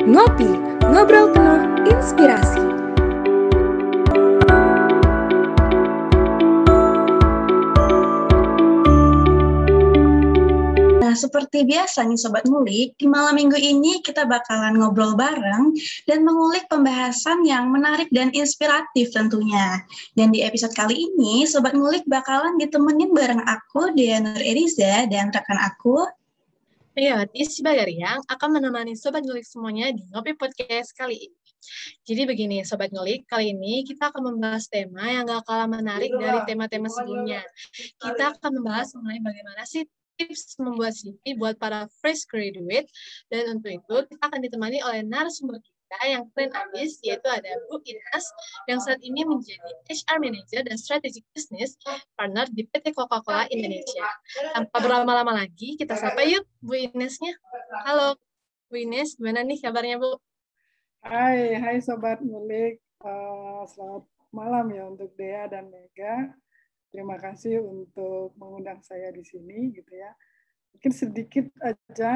Ngopi, ngobrol penuh inspirasi. Nah, seperti biasa nih Sobat Ngulik, di malam minggu ini kita bakalan ngobrol bareng dan mengulik pembahasan yang menarik dan inspiratif tentunya. Dan di episode kali ini, Sobat Ngulik bakalan ditemenin bareng aku, Dea Nur Eriza, dan rekan aku, Megawati Sibagar yang akan menemani Sobat Ngulik semuanya di Ngopi Podcast kali ini. Jadi begini Sobat Ngulik, kali ini kita akan membahas tema yang gak kalah menarik dari tema-tema sebelumnya. Kita akan membahas mengenai bagaimana sih tips membuat CV buat para fresh graduate, dan untuk itu kita akan ditemani oleh narasumber kita yang keren abis, yaitu ada Bu Ines yang saat ini menjadi HR Manager dan Strategic Business Partner di PT Coca-Cola Indonesia. Tanpa berlama-lama lagi, kita sapa yuk Bu Inesnya. Halo Bu Ines, gimana nih kabarnya Bu? Hai Sobat Ngulik, selamat malam ya untuk Dea dan Mega. Terima kasih untuk mengundang saya di sini gitu ya. Mungkin sedikit aja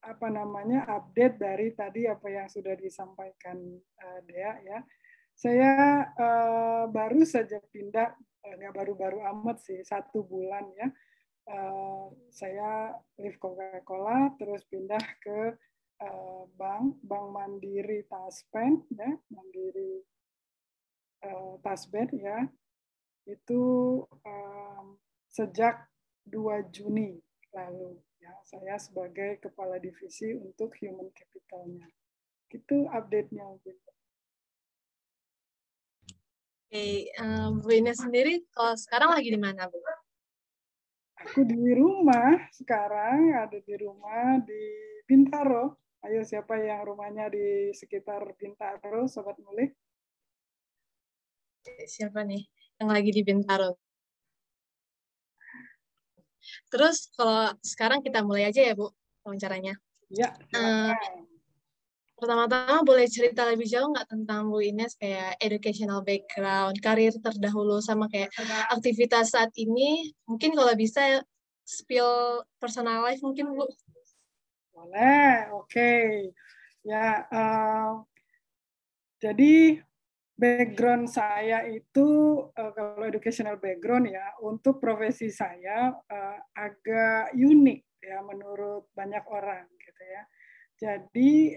update dari tadi apa yang sudah disampaikan Dea ya. Saya baru saja pindah, nggak baru-baru amat sih, 1 bulan ya. Saya leave Coca-Cola terus pindah ke Bank Mandiri Taspen ya, Mandiri Tasben ya. Itu sejak 2 Juni lalu ya, saya sebagai kepala divisi untuk human capital-nya. Itu update-nya. Bu Ines sendiri kalau sekarang lagi di mana Bu? Aku di rumah sekarang, ada di rumah di Bintaro. Ayo siapa yang rumahnya di sekitar Bintaro, Sobat Ngulik? Siapa nih yang lagi di Bintaro? Terus kalau sekarang kita mulai aja ya Bu wawancaranya. Ya, Pertama-tama boleh cerita lebih jauh nggak tentang Bu Ines, kayak educational background, karir terdahulu, sama kayak aktivitas saat ini. Mungkin kalau bisa spill personal life mungkin Bu. Boleh, oke. Ya, jadi background saya itu kalau educational background ya, untuk profesi saya agak unik ya menurut banyak orang gitu ya. Jadi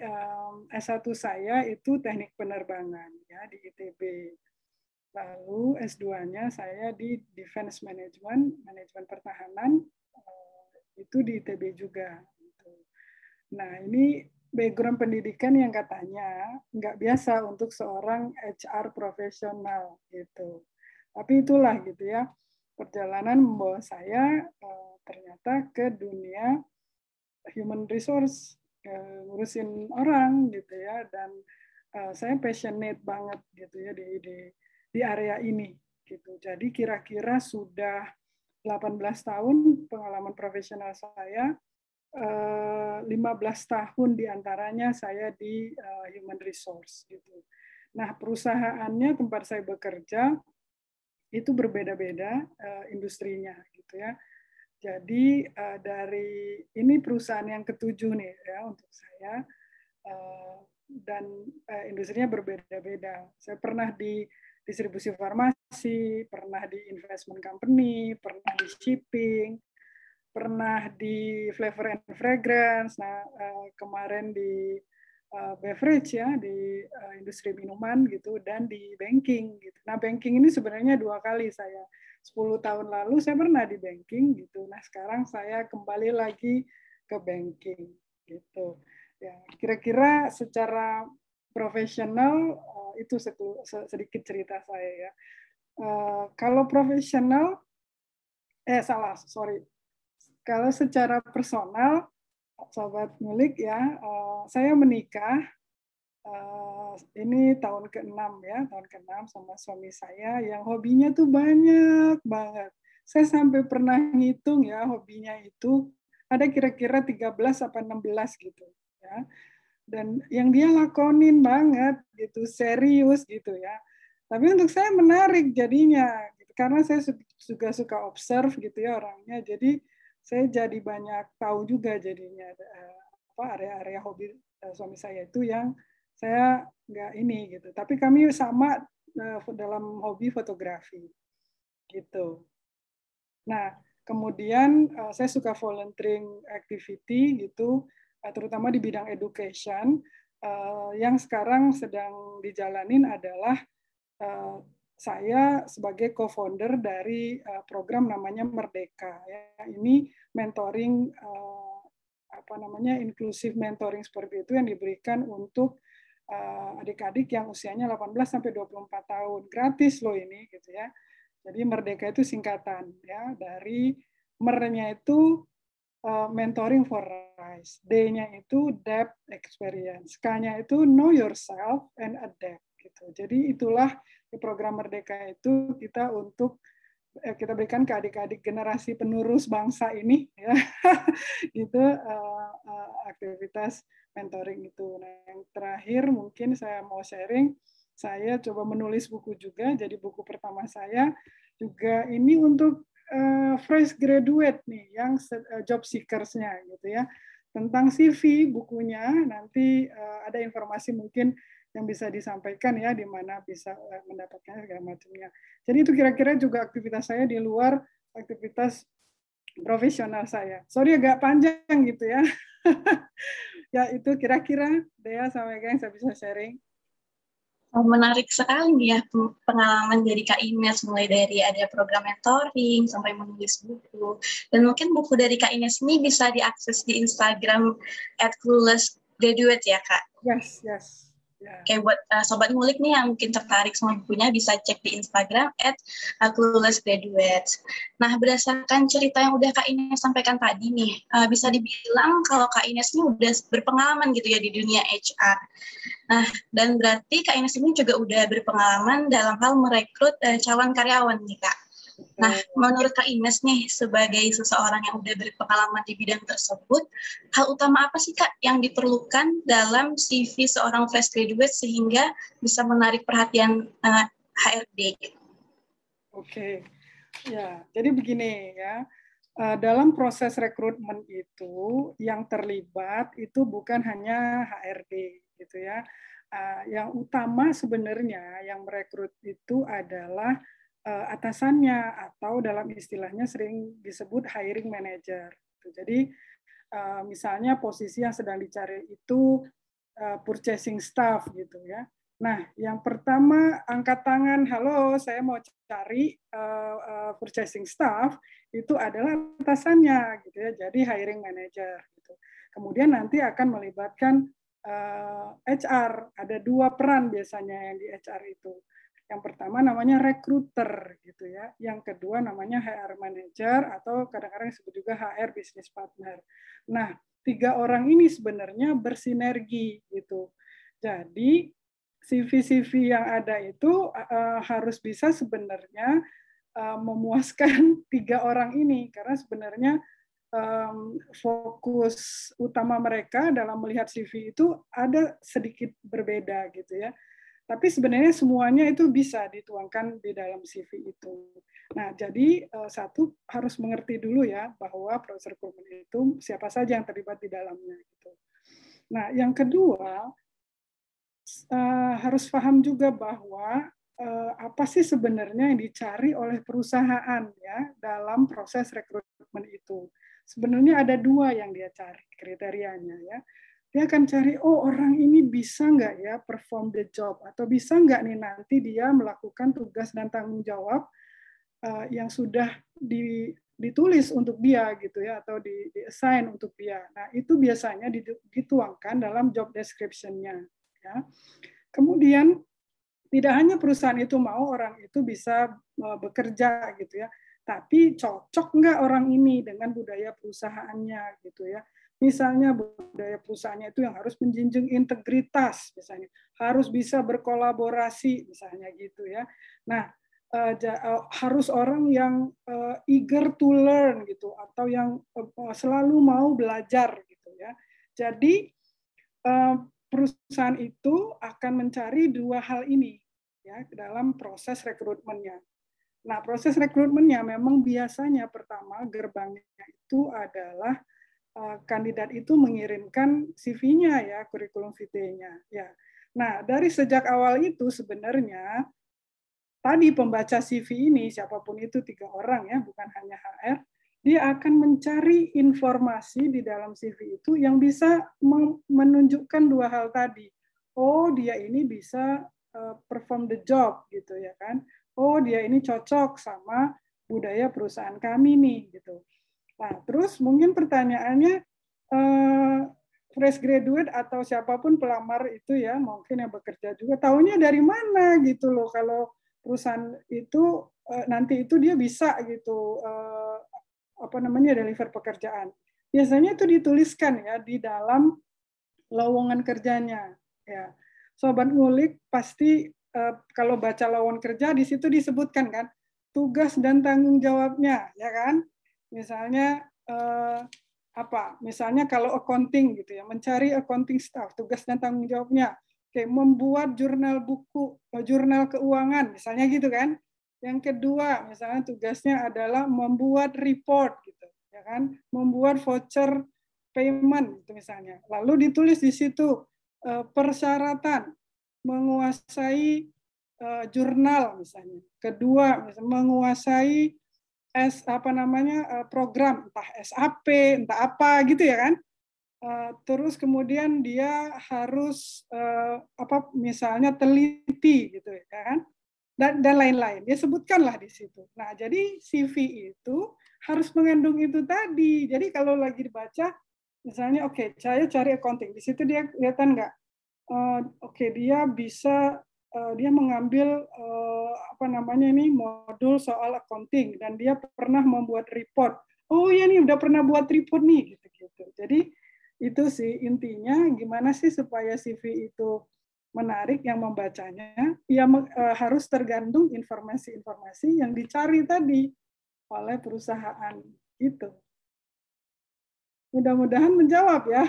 S1 saya itu teknik penerbangan ya di ITB. Lalu S2-nya saya di Defense Management, manajemen pertahanan, itu di ITB juga. Nah, ini background pendidikan yang katanya nggak biasa untuk seorang HR profesional gitu. Tapi itulah gitu ya, perjalanan membawa saya ternyata ke dunia human resource, ngurusin orang gitu ya, dan saya passionate banget gitu ya di area ini gitu. Jadi kira-kira sudah 18 tahun pengalaman profesional saya, 15 tahun diantaranya saya di human resource gitu. Nah, perusahaannya tempat saya bekerja itu berbeda-beda industrinya gitu ya. Jadi dari ini perusahaan yang ke-7 nih ya untuk saya, dan industrinya berbeda-beda. Saya pernah di distribusi farmasi, pernah di investment company, pernah di shipping, pernah di flavor and fragrance, nah kemarin di beverage ya, di industri minuman gitu, dan di banking gitu. Nah, banking ini sebenarnya 2 kali saya. 10 tahun lalu saya pernah di banking gitu. Nah, sekarang saya kembali lagi ke banking gitu. Ya, kira-kira secara profesional itu sedikit cerita saya ya. Kalau profesional kalau secara personal, Sobat Ngulik ya, saya menikah ini tahun ke-6 ya, tahun ke-6 sama suami saya yang hobinya tuh banyak banget. Saya sampai pernah ngitung ya, hobinya itu ada kira-kira 13 apa 16 gitu ya. Dan yang dia lakonin banget gitu, serius gitu ya. Tapi untuk saya menarik jadinya gitu, karena saya juga suka observe gitu ya orangnya. Jadi saya jadi banyak tahu juga jadinya area-area hobi suami saya itu yang saya nggak ini gitu. Tapi kami sama dalam hobi fotografi gitu. Nah, kemudian saya suka volunteering activity gitu, terutama di bidang education. Yang sekarang sedang dijalanin adalah saya sebagai co-founder dari program namanya Merdeka. Ya. Ini mentoring inclusive mentoring seperti itu yang diberikan untuk adik-adik yang usianya 18 sampai 24 tahun. Gratis loh ini gitu ya. Jadi Merdeka itu singkatan ya, dari MER-nya itu mentoring for rise, D-nya itu depth experience, K-nya itu know yourself and adapt gitu. Jadi itulah di program Merdeka itu kita berikan ke adik-adik generasi penerus bangsa ini ya. Itu aktivitas mentoring itu. Nah, yang terakhir mungkin saya mau sharing, saya coba menulis buku juga, jadi buku pertama saya juga ini untuk fresh graduate nih, yang job seekers-nya gitu ya, tentang CV bukunya, nanti ada informasi mungkin yang bisa disampaikan ya, di mana bisa mendapatkannya segala macamnya. Jadi itu kira-kira juga aktivitas saya di luar aktivitas profesional saya. Sorry agak panjang gitu ya. Ya itu kira-kira Dea sama Ega yang saya bisa sharing. Menarik sekali nih ya pengalaman dari Kak Ines, mulai dari ada program mentoring sampai menulis buku. Dan mungkin buku dari Kak Ines ini bisa diakses di Instagram @cluelessgraduate ya Kak? Yes, yes. Yeah. Oke, buat sobat ngulik nih yang mungkin tertarik sama bukunya bisa cek di Instagram @cluelessgraduate. Nah, berdasarkan cerita yang udah Kak Ines sampaikan tadi nih, bisa dibilang kalau Kak Ines ini udah berpengalaman gitu ya di dunia HR. Nah, dan berarti Kak Ines ini juga udah berpengalaman dalam hal merekrut calon karyawan nih Kak. Nah, menurut Kak Ines nih, sebagai seseorang yang udah berpengalaman di bidang tersebut, hal utama apa sih Kak yang diperlukan dalam CV seorang fresh graduate sehingga bisa menarik perhatian HRD? Oke, ya, jadi begini ya, dalam proses rekrutmen itu yang terlibat itu bukan hanya HRD gitu ya. Yang utama sebenarnya yang merekrut itu adalah atasannya, atau dalam istilahnya sering disebut hiring manager. Jadi misalnya posisi yang sedang dicari itu purchasing staff gitu ya. Nah, yang pertama angkat tangan, halo, saya mau cari purchasing staff, itu adalah atasannya gitu ya. Jadi hiring manager gitu. Kemudian nanti akan melibatkan HR. Ada dua peran biasanya yang di HR itu. Yang pertama namanya recruiter gitu ya. Yang kedua namanya HR manager, atau kadang-kadang disebut juga HR business partner. Nah, tiga orang ini sebenarnya bersinergi gitu. Jadi CV-CV yang ada itu harus bisa sebenarnya memuaskan tiga orang ini, karena sebenarnya fokus utama mereka dalam melihat CV itu ada sedikit berbeda gitu ya. Tapi sebenarnya semuanya itu bisa dituangkan di dalam CV itu. Nah, jadi satu harus mengerti dulu ya bahwa proses rekrutmen itu siapa saja yang terlibat di dalamnya gitu. Nah, yang kedua harus paham juga bahwa apa sih sebenarnya yang dicari oleh perusahaan ya dalam proses rekrutmen itu. Sebenarnya ada dua yang dia cari kriterianya ya. Dia akan cari, oh orang ini bisa nggak ya perform the job, atau bisa nggak nih nanti dia melakukan tugas dan tanggung jawab yang sudah ditulis untuk dia gitu ya, atau di-assign untuk dia. Nah itu biasanya dituangkan dalam job description-nya. Ya. Kemudian tidak hanya perusahaan itu mau orang itu bisa bekerja gitu ya, tapi cocok nggak orang ini dengan budaya perusahaannya gitu ya. Misalnya budaya perusahaannya itu yang harus menjunjung integritas, misalnya harus bisa berkolaborasi, misalnya gitu ya. Nah, harus orang yang eager to learn gitu, atau yang selalu mau belajar gitu ya. Jadi perusahaan itu akan mencari dua hal ini ya dalam proses rekrutmennya. Nah, proses rekrutmennya memang biasanya pertama gerbangnya itu adalah kandidat itu mengirimkan CV-nya ya, kurikulum vitae-nya ya. Nah, dari sejak awal itu sebenarnya tadi pembaca CV ini, siapapun itu 3 orang ya, bukan hanya HR, dia akan mencari informasi di dalam CV itu yang bisa menunjukkan 2 hal tadi. Oh, dia ini bisa perform the job gitu ya kan. Oh, dia ini cocok sama budaya perusahaan kami nih gitu. Nah, terus mungkin pertanyaannya fresh graduate atau siapapun pelamar itu ya, mungkin yang bekerja juga, tahunya dari mana gitu loh kalau perusahaan itu nanti itu dia bisa gitu deliver pekerjaan. Biasanya itu dituliskan ya di dalam lowongan kerjanya ya. Sobat ngulik pasti kalau baca lowongan kerja di situ disebutkan kan tugas dan tanggung jawabnya ya kan. Misalnya misalnya kalau accounting gitu ya, mencari accounting staff, tugas dan tanggung jawabnya. Oke, membuat jurnal buku, jurnal keuangan, misalnya gitu kan. Yang kedua, misalnya tugasnya adalah membuat report gitu, ya kan, membuat voucher payment gitu misalnya. Lalu ditulis di situ persyaratan menguasai jurnal misalnya. Kedua, misalnya menguasai program entah SAP entah apa gitu ya kan. Terus kemudian dia harus misalnya teliti gitu ya kan, dan lain-lain dia sebutkanlah di situ. Nah, jadi CV itu harus mengandung itu tadi. Jadi kalau lagi dibaca misalnya saya cari accounting, di situ dia kelihatan nggak dia bisa dia mengambil modul soal accounting dan dia pernah membuat report. Oh ya nih udah pernah buat report nih gitu-gitu. Jadi itu sih intinya, gimana sih supaya CV itu menarik yang membacanya. Ya harus tergantung informasi-informasi yang dicari tadi oleh perusahaan itu. Mudah-mudahan menjawab ya.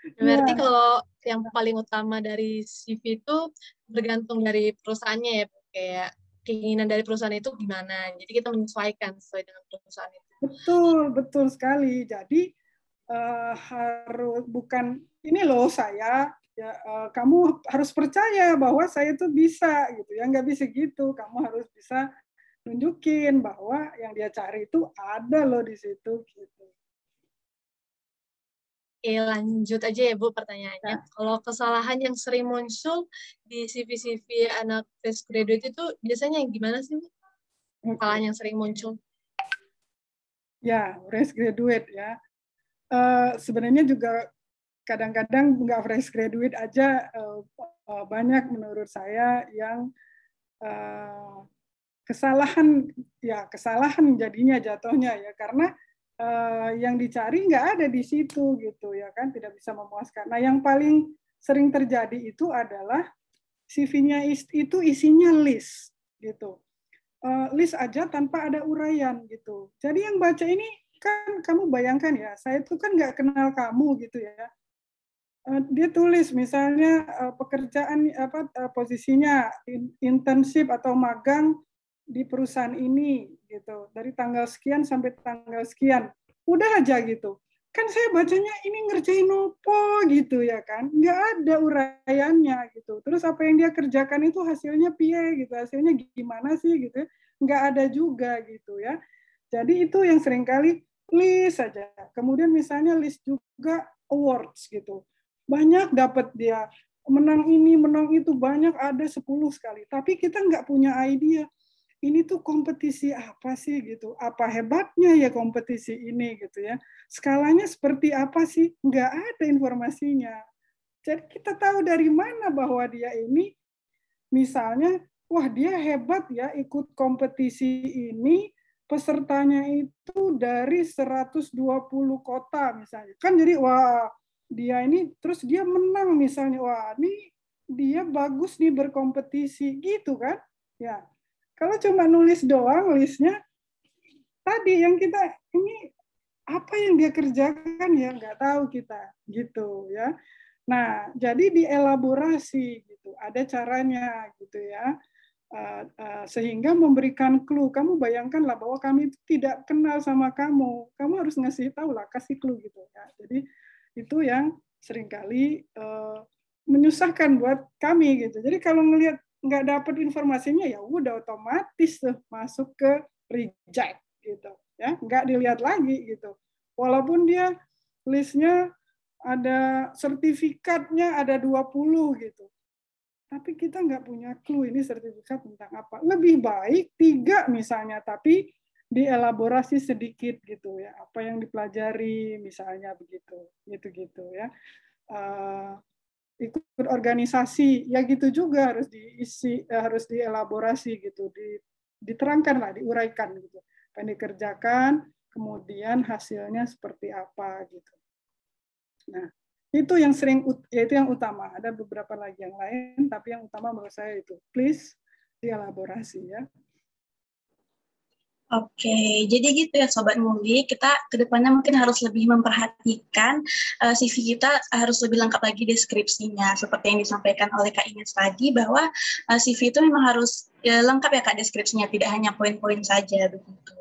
Berarti kalau yang paling utama dari CV itu bergantung dari perusahaannya ya, kayak keinginan dari perusahaan itu gimana. Jadi kita menyesuaikan sesuai dengan perusahaan itu. Betul sekali. Jadi harus bukan ini loh saya ya, kamu harus percaya bahwa saya itu bisa gitu ya, nggak bisa gitu. Kamu harus bisa nunjukin bahwa yang dia cari itu ada loh di situ gitu. Oke, lanjut aja ya Bu pertanyaannya. Ya. Kalau kesalahan yang sering muncul di CV-CV anak fresh graduate itu biasanya gimana sih Bu? Kesalahan yang sering muncul? Ya, fresh graduate ya. Sebenarnya juga kadang-kadang nggak fresh graduate aja, banyak menurut saya yang kesalahan jadinya jatuhnya ya, karena yang dicari nggak ada di situ gitu ya kan, tidak bisa memuaskan. Nah, yang paling sering terjadi itu adalah CV-nya itu isinya list gitu, list aja tanpa ada uraian gitu. Jadi yang baca ini kan, kamu bayangkan ya, saya itu kan nggak kenal kamu gitu ya. Dia tulis misalnya pekerjaan posisinya internship atau magang di perusahaan ini gitu, dari tanggal sekian sampai tanggal sekian, udah aja gitu kan. Saya bacanya ini ngerjain opo gitu ya kan, nggak ada uraiannya gitu. Terus apa yang dia kerjakan itu hasilnya piye gitu, hasilnya gimana sih gitu, nggak ada juga gitu ya. Jadi itu yang seringkali list saja. Kemudian misalnya list juga awards gitu, banyak dapat dia, menang ini menang itu, banyak, ada 10 sekali, tapi kita nggak punya idea ini tuh kompetisi apa sih gitu, apa hebatnya ya kompetisi ini gitu ya, skalanya seperti apa sih, nggak ada informasinya. Jadi kita tahu dari mana bahwa dia ini misalnya, wah dia hebat ya ikut kompetisi ini, pesertanya itu dari 120 kota misalnya, kan jadi wah dia ini, terus dia menang misalnya, wah ini dia bagus nih berkompetisi gitu kan ya. Kalau cuma nulis doang listnya, tadi yang kita ini apa yang dia kerjakan ya nggak tahu kita gitu ya. Nah, jadi dielaborasi gitu, ada caranya gitu ya. Sehingga memberikan clue. Kamu bayangkanlah bahwa kami tidak kenal sama kamu harus ngasih tahu lah, kasih clue gitu ya. Jadi itu yang seringkali menyusahkan buat kami gitu. Jadi kalau ngelihat nggak dapat informasinya, ya udah otomatis tuh masuk ke reject gitu ya, nggak dilihat lagi gitu. Walaupun dia listnya ada sertifikatnya ada 20 gitu. Tapi kita nggak punya clue ini sertifikat tentang apa. Lebih baik 3 misalnya, tapi dielaborasi sedikit gitu ya. Apa yang dipelajari misalnya begitu, gitu ya. Ikut organisasi ya gitu juga harus diisi, harus dielaborasi gitu, diterangkan lah, diuraikan gitu. Apa yang dikerjakan, kemudian hasilnya seperti apa gitu. Nah, itu yang sering, yaitu yang utama. Ada beberapa lagi yang lain, tapi yang utama menurut saya itu, please dielaborasi ya. Oke, jadi gitu ya Sobat Ngulik, kita kedepannya mungkin harus lebih memperhatikan CV kita, harus lebih lengkap lagi deskripsinya, seperti yang disampaikan oleh Kak Ines tadi, bahwa CV itu memang harus lengkap ya Kak deskripsinya, tidak hanya poin-poin saja begitu.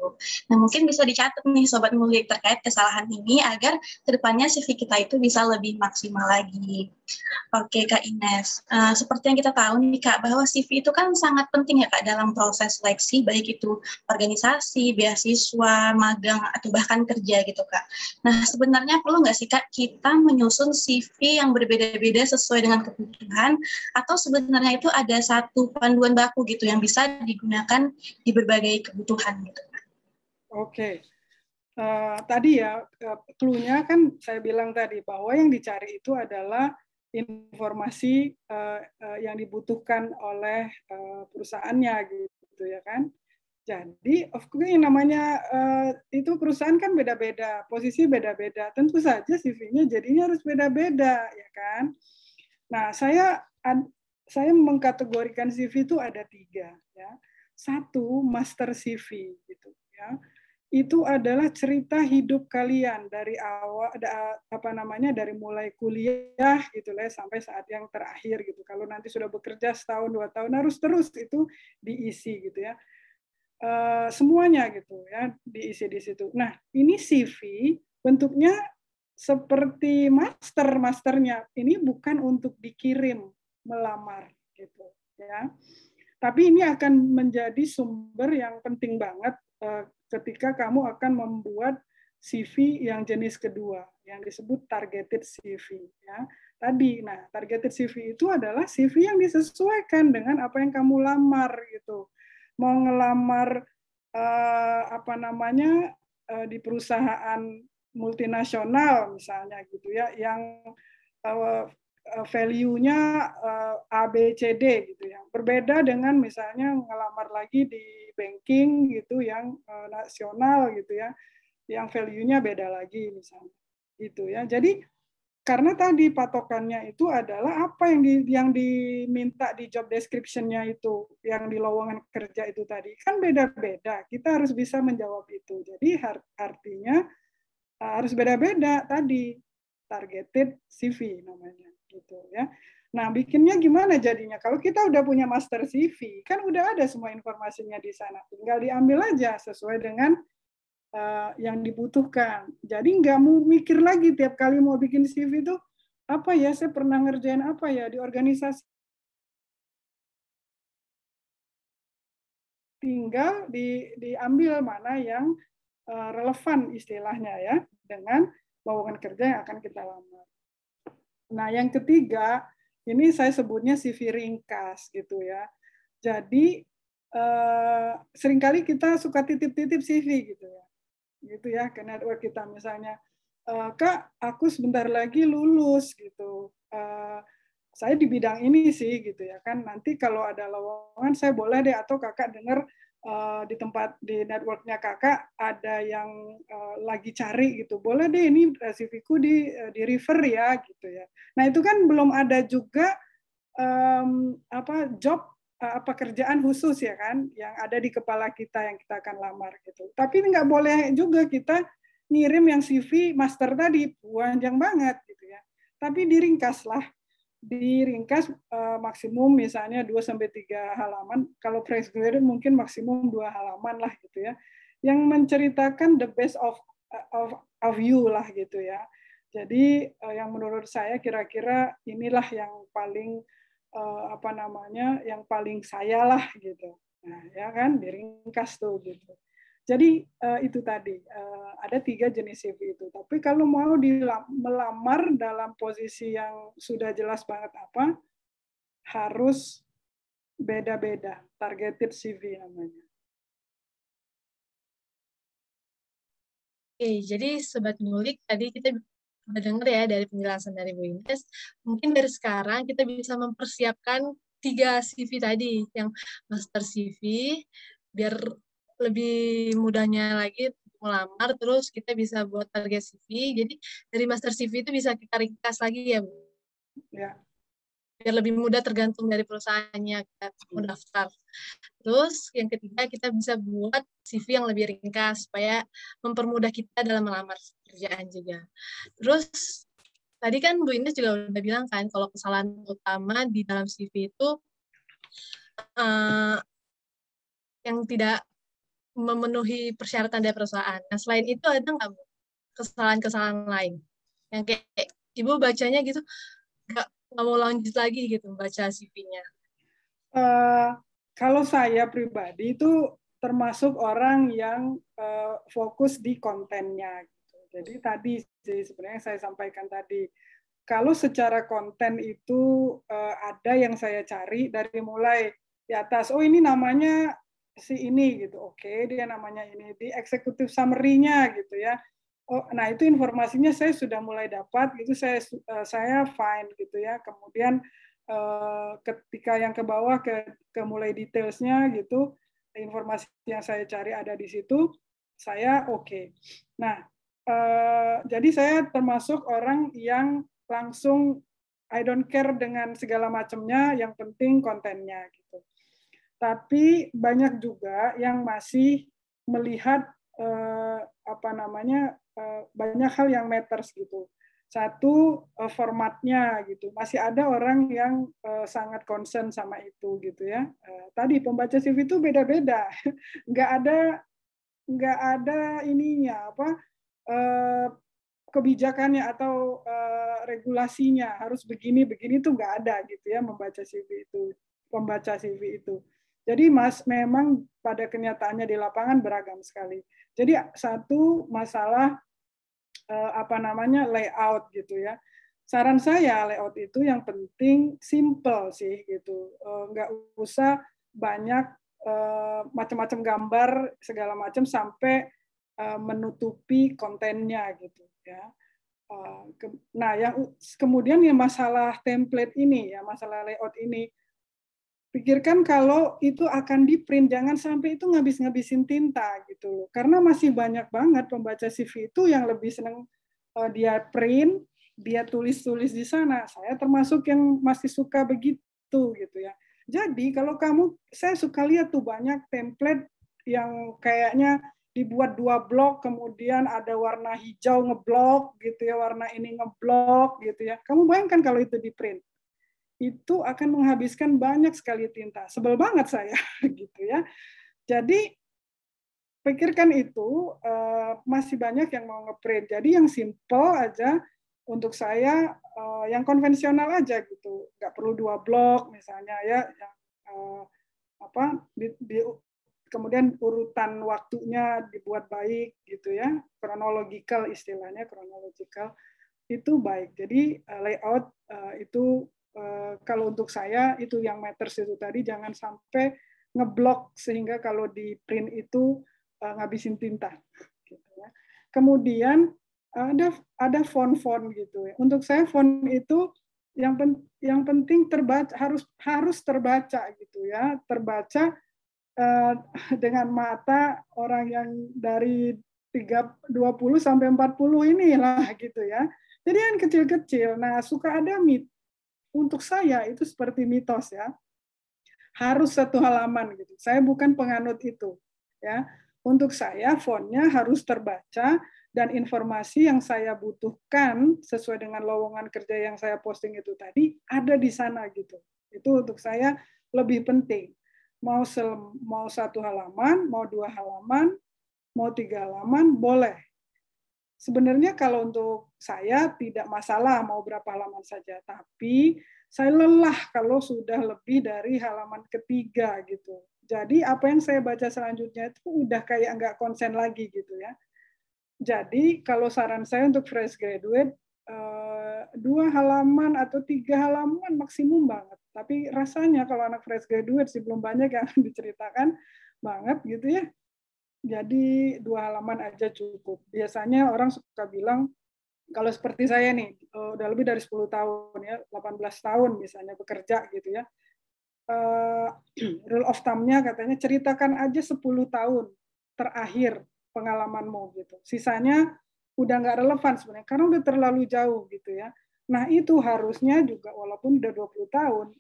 Nah mungkin bisa dicatat nih Sobat Ngulik terkait kesalahan ini, agar kedepannya CV kita itu bisa lebih maksimal lagi. Oke Kak Ines, seperti yang kita tahu nih Kak, bahwa CV itu kan sangat penting ya Kak dalam proses seleksi, baik itu organisasi, beasiswa, magang, atau bahkan kerja gitu Kak. Nah sebenarnya perlu nggak sih Kak kita menyusun CV yang berbeda-beda sesuai dengan kebutuhan, atau sebenarnya itu ada satu panduan baku gitu yang bisa digunakan di berbagai kebutuhan gitu Kak? Oke. Tadi ya, clue-nya kan saya bilang tadi bahwa yang dicari itu adalah informasi yang dibutuhkan oleh perusahaannya gitu ya kan. Jadi of course yang namanya itu perusahaan kan beda-beda, posisi beda-beda. Tentu saja CV-nya jadinya harus beda-beda ya kan. Nah, saya mengkategorikan CV itu ada 3 ya. 1 master CV gitu ya. Itu adalah cerita hidup kalian dari awal dari mulai kuliah gitu lah sampai saat yang terakhir gitu. Kalau nanti sudah bekerja setahun 2 tahun harus terus itu diisi gitu ya. Semuanya gitu ya diisi di situ. Nah, ini CV bentuknya seperti masternya. Ini bukan untuk dikirim melamar gitu ya. Tapi ini akan menjadi sumber yang penting banget ketika kamu akan membuat CV yang jenis kedua, yang disebut targeted CV. Ya. Tadi, nah targeted CV itu adalah CV yang disesuaikan dengan apa yang kamu lamar gitu. Mau ngelamar di perusahaan multinasional misalnya gitu ya, yang value-nya ABCD gitu ya. Berbeda dengan misalnya ngelamar lagi di banking gitu yang nasional gitu ya, yang value-nya beda lagi misalnya. Gitu ya. Jadi karena tadi patokannya itu adalah apa yang diminta di job description-nya itu, yang di lowongan kerja itu tadi. Kan beda-beda. Kita harus bisa menjawab itu. Jadi artinya harus beda-beda tadi, targeted CV namanya gitu ya. Nah, bikinnya gimana jadinya? Kalau kita udah punya master CV, kan udah ada semua informasinya di sana. Tinggal diambil aja sesuai dengan yang dibutuhkan. Jadi nggak mau mikir lagi tiap kali mau bikin CV itu, apa ya, saya pernah ngerjain apa ya di organisasi. Tinggal diambil mana yang relevan istilahnya ya, dengan lowongan kerja yang akan kita lamar. Nah, yang ketiga, ini saya sebutnya CV ringkas gitu ya. Jadi seringkali kita suka titip-titip CV gitu ya ke network kita misalnya, Kak, aku sebentar lagi lulus gitu. Saya di bidang ini sih gitu ya kan. Nanti kalau ada lowongan saya boleh deh, atau kakak dengar di networknya kakak ada yang lagi cari gitu, boleh deh ini CV-ku di refer ya gitu ya. Nah itu kan belum ada juga job pekerjaan khusus ya kan yang ada di kepala kita yang kita akan lamar gitu. Tapi nggak boleh juga kita ngirim yang CV master tadi panjang banget gitu ya. Tapi diringkas lah diringkas maksimum misalnya 2-3 halaman. Kalau fresh graduate mungkin maksimum 2 halaman lah gitu ya. Yang menceritakan the best of you lah gitu ya. Jadi yang menurut saya kira-kira inilah yang paling yang paling saya lah gitu. Nah, ya kan diringkas tuh gitu. Jadi itu tadi ada 3 jenis CV itu. Tapi kalau mau melamar dalam posisi yang sudah jelas banget apa, harus beda-beda, targeted CV namanya. Oke, jadi Sobat Ngulik, tadi kita udah dengar ya dari penjelasan dari Bu Ines. Mungkin dari sekarang kita bisa mempersiapkan 3 CV tadi, yang master CV, biar lebih mudahnya lagi melamar, terus kita bisa buat target CV. Jadi dari master CV itu bisa kita ringkas lagi ya, Bu? Ya. Biar lebih mudah tergantung dari perusahaannya kita mau daftar. Terus yang ketiga kita bisa buat CV yang lebih ringkas supaya mempermudah kita dalam melamar pekerjaan juga. Terus tadi kan Bu Ines juga udah bilang kan kalau kesalahan utama di dalam CV itu yang tidak memenuhi persyaratan dari perusahaan. Nah, selain itu ada nggak Bu kesalahan-kesalahan lain yang kayak Ibu bacanya gitu nggak mau lanjut lagi gitu baca CV-nya? Kalau saya pribadi itu termasuk orang yang fokus di kontennya. Gitu. Jadi tadi sebenarnya saya sampaikan tadi, kalau secara konten itu ada yang saya cari dari mulai di atas, oh ini namanya si ini gitu, oke dia namanya ini, di executive summary-nya gitu ya. Oh, nah itu informasinya saya sudah mulai dapat, gitu saya fine gitu ya. Kemudian ketika yang ke bawah ke mulai detailsnya gitu, informasi yang saya cari ada di situ, saya oke. Nah, jadi saya termasuk orang yang langsung I don't care dengan segala macamnya, yang penting kontennya gitu. Tapi banyak juga yang masih melihat banyak hal yang matters gitu. Satu, formatnya gitu. Masih ada orang yang sangat concern sama itu gitu ya. Tadi pembaca CV itu beda-beda. Nggak ada ininya kebijakannya atau regulasinya harus begini itu nggak ada gitu ya pembaca CV itu. Jadi memang pada kenyataannya di lapangan beragam sekali. Jadi satu masalah layout gitu ya. Saran saya layout itu yang penting simple sih gitu. Nggak usah banyak macam-macam gambar segala macam sampai menutupi kontennya gitu ya. Nah, yang kemudian ya masalah template ini ya, masalah layout ini, pikirkan kalau itu akan di print, jangan sampai itu ngabis-ngabisin tinta gitu. Karena masih banyak banget pembaca CV itu yang lebih senang dia print, dia tulis-tulis di sana. Saya termasuk yang masih suka begitu gitu ya. Jadi kalau saya suka lihat tuh banyak template yang kayaknya dibuat 2 blok, kemudian ada warna hijau ngeblok gitu ya, warna ini ngeblok gitu ya. Kamu bayangkan kalau itu di print, itu akan menghabiskan banyak sekali tinta. Sebel banget saya gitu ya. Jadi pikirkan itu masih banyak yang mau ngeprint. Jadi yang simple aja untuk saya, yang konvensional aja gitu. Nggak perlu 2 blok misalnya ya, yang kemudian urutan waktunya dibuat baik gitu ya, chronological istilahnya, chronological itu baik. Jadi layout itu kalau untuk saya itu yang matters itu tadi, jangan sampai ngeblok sehingga kalau di print itu ngabisin tinta. Gitu ya. Kemudian ada font-font gitu ya. Untuk saya font itu yang penting harus terbaca gitu ya, terbaca dengan mata orang yang dari 20 sampai 40 inilah gitu ya. Jadi yang kecil-kecil. Nah, suka ada untuk saya itu seperti mitos ya. Harus 1 halaman gitu. Saya bukan penganut itu ya. untuk saya fontnya harus terbaca dan informasi yang saya butuhkan sesuai dengan lowongan kerja yang saya posting itu tadi ada di sana gitu. Itu untuk saya lebih penting. Mau 1 halaman, mau 2 halaman, mau 3 halaman, boleh. Sebenarnya kalau untuk saya tidak masalah mau berapa halaman saja, tapi saya lelah kalau sudah lebih dari halaman ketiga gitu. Jadi apa yang saya baca selanjutnya itu udah kayak nggak konsen lagi gitu ya. Jadi kalau saran saya untuk fresh graduate 2 halaman atau 3 halaman maksimum banget. Tapi rasanya kalau anak fresh graduate sih belum banyak yang diceritakan banget gitu ya. Jadi 2 halaman aja cukup. Biasanya orang suka bilang, kalau seperti saya nih, udah lebih dari 10 tahun ya, 18 tahun misalnya bekerja gitu ya. Rule of thumb-nya katanya ceritakan aja 10 tahun terakhir pengalamanmu gitu. Sisanya udah nggak relevan sebenarnya, karena udah terlalu jauh gitu ya. Nah itu harusnya juga walaupun udah 20 tahun,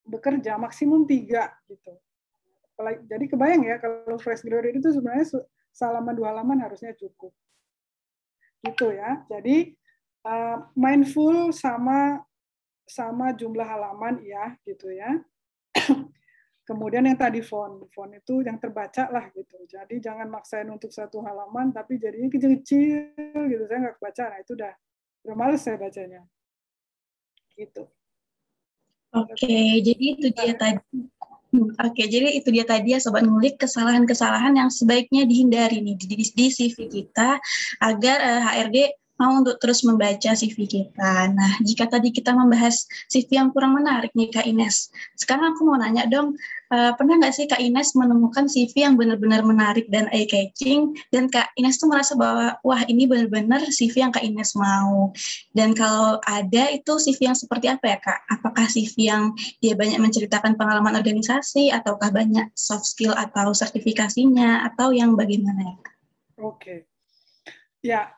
bekerja maksimum 3 gitu. Jadi kebayang ya kalau fresh graduate itu sebenarnya halaman 2 halaman harusnya cukup. Gitu ya. Jadi mindful sama jumlah halaman ya gitu ya. Kemudian yang tadi font itu yang terbaca lah gitu. Jadi jangan maksain untuk 1 halaman tapi jadinya kecil-kecil gitu. Saya nggak kebaca. Nah itu udah males saya bacanya. Gitu. Oke, jadi itu dia tadi. Oke, jadi itu dia tadi ya Sobat Ngulik, kesalahan-kesalahan yang sebaiknya dihindari nih di CV kita agar HRD mau untuk terus membaca CV kita. Nah, jika tadi kita membahas CV yang kurang menarik nih Kak Ines, sekarang aku mau nanya dong, pernah nggak sih Kak Ines menemukan CV yang benar-benar menarik dan eye-catching, dan Kak Ines tuh merasa bahwa, wah ini benar-benar CV yang Kak Ines mau. Dan kalau ada, itu CV yang seperti apa ya Kak? Apakah CV yang dia banyak menceritakan pengalaman organisasi, ataukah banyak soft skill atau sertifikasinya, atau yang bagaimana ya Kak? Oke. Ya,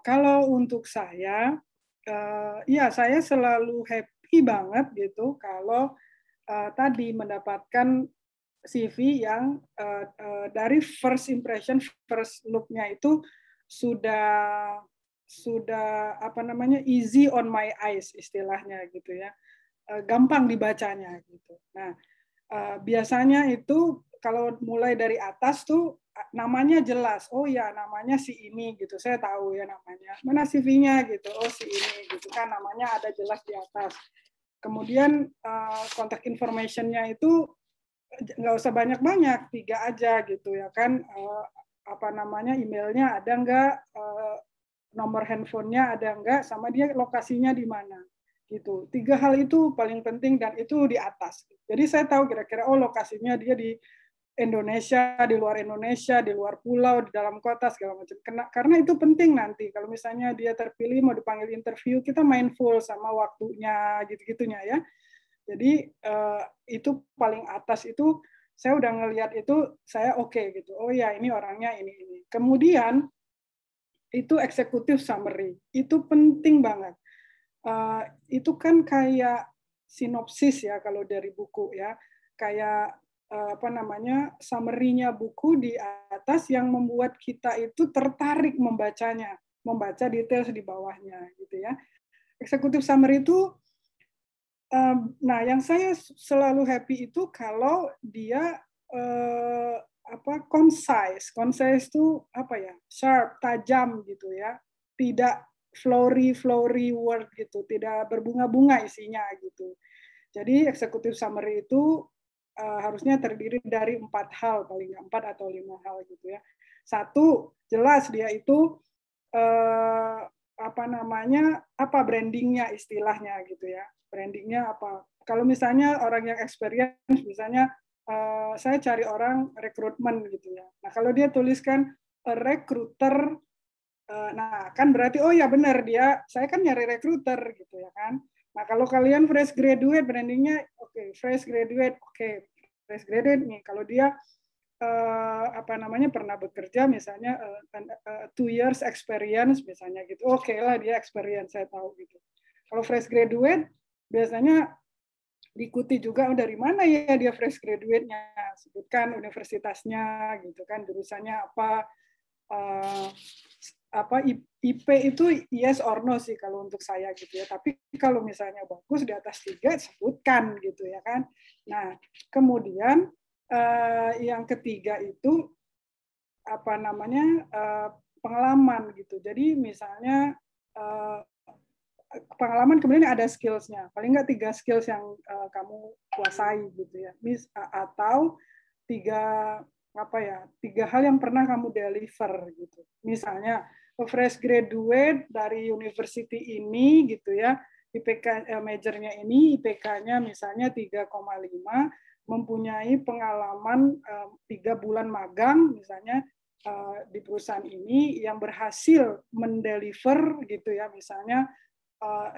kalau untuk saya, ya saya selalu happy banget gitu kalau tadi mendapatkan CV yang dari first impression, first look-nya itu sudah apa namanya easy on my eyes istilahnya gitu ya, gampang dibacanya gitu. Nah, biasanya itu kalau mulai dari atas tuh namanya jelas, oh ya namanya si ini gitu, saya tahu ya namanya, mana CV-nya gitu, oh si ini gitu kan, namanya ada jelas di atas. Kemudian kontak information-nya itu nggak usah banyak-banyak, 3 aja gitu ya kan, apa namanya emailnya ada nggak, nomor handphonenya ada nggak, sama dia lokasinya di mana gitu. 3 hal itu paling penting dan itu di atas. Jadi saya tahu kira-kira oh lokasinya dia di Indonesia, di luar pulau, di dalam kota segala macam. Karena itu penting nanti kalau misalnya dia terpilih mau dipanggil interview, kita mindful sama waktunya gitu-gitunya ya. Jadi itu paling atas itu saya udah ngelihat itu saya oke gitu. Oh ya ini orangnya ini. Kemudian itu executive summary. Itu penting banget. Itu kan kayak sinopsis ya kalau dari buku ya. Kayak apa namanya summary-nya buku di atas yang membuat kita itu tertarik membacanya, membaca detail di bawahnya gitu ya. Executive summary itu nah yang saya selalu happy itu kalau dia concise itu apa ya, sharp, tajam gitu ya, tidak flowery word gitu, tidak berbunga-bunga isinya gitu. Jadi executive summary itu harusnya terdiri dari 4 hal, paling nggak 4 atau 5 hal gitu ya. 1, jelas dia itu apa namanya, apa brandingnya istilahnya gitu ya. Brandingnya apa? Kalau misalnya orang yang experience, misalnya saya cari orang rekrutmen gitu ya. Nah kalau dia tuliskan recruiter, nah kan berarti oh ya benar dia, saya kan nyari recruiter gitu ya kan. Nah kalau kalian fresh graduate brandingnya oke, fresh graduate fresh graduate nih. Kalau dia apa namanya pernah bekerja misalnya 2 years experience misalnya gitu, oke lah dia experience saya tahu gitu. Kalau fresh graduate biasanya diikuti juga dari mana ya dia fresh graduate-nya, sebutkan universitasnya gitu kan, jurusannya apa, IP itu yes or no sih kalau untuk saya gitu ya. Tapi kalau misalnya bagus di atas 3 sebutkan gitu ya kan. Nah, kemudian yang ketiga itu apa namanya pengalaman gitu. Jadi misalnya pengalaman kemudian ada skills-nya. Paling nggak 3 skills yang kamu kuasai gitu ya. Atau 3 hal yang pernah kamu deliver gitu. Misalnya fresh graduate dari university ini gitu ya, IPK majornya ini IPK-nya misalnya 3,5, mempunyai pengalaman 3 bulan magang misalnya di perusahaan ini yang berhasil mendeliver gitu ya, misalnya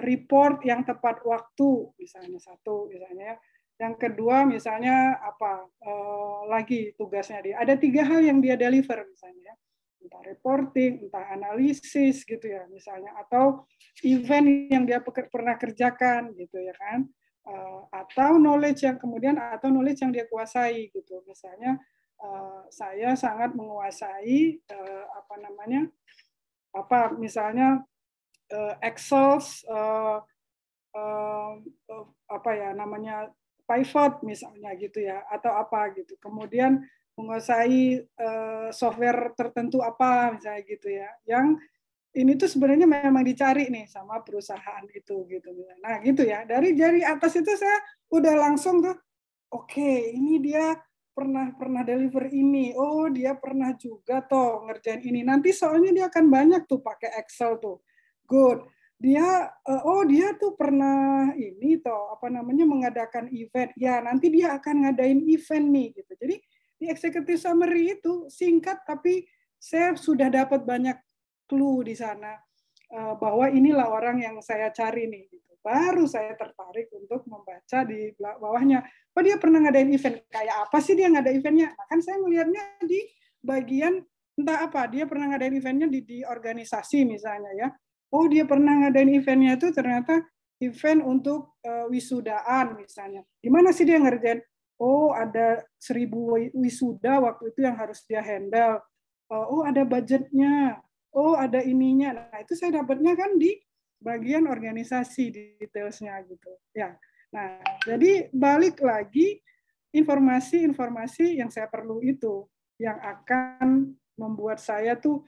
report yang tepat waktu misalnya satu misalnya. Yang kedua misalnya lagi tugasnya dia. Ada 3 hal yang dia deliver misalnya, entah reporting, entah analisis gitu ya misalnya, atau event yang dia pernah kerjakan gitu ya kan, atau knowledge yang dia kuasai gitu. Misalnya saya sangat menguasai misalnya Excel, pivot misalnya gitu ya, atau apa gitu. Kemudian menguasai software tertentu apa misalnya gitu ya. Yang ini tuh sebenarnya memang dicari nih sama perusahaan itu gitu. Nah gitu ya. Dari atas itu saya udah langsung tuh, oke, ini dia pernah deliver ini. Oh, dia pernah juga toh ngerjain ini. Nanti soalnya dia akan banyak tuh pakai Excel tuh. Good. Dia dia tuh pernah ini toh mengadakan event. Ya, nanti dia akan ngadain event nih gitu. Jadi di executive summary itu singkat tapi saya sudah dapat banyak clue di sana bahwa inilah orang yang saya cari nih gitu. Baru saya tertarik untuk membaca di bawahnya. Oh, dia pernah ngadain event. Kayak apa sih dia ngadain eventnya? Nah, kan saya melihatnya di bagian entah apa, dia pernah ngadain eventnya di organisasi misalnya ya. Oh, dia pernah ngadain eventnya itu ternyata event untuk wisudaan misalnya. Gimana sih dia ngerjain? Oh, ada 1.000 wisuda waktu itu yang harus dia handle. Oh, ada budgetnya. Oh, ada ininya. Nah, itu saya dapatnya kan di bagian organisasi detailsnya gitu. Ya. Nah, jadi balik lagi informasi-informasi yang saya perlu itu yang akan membuat saya tuh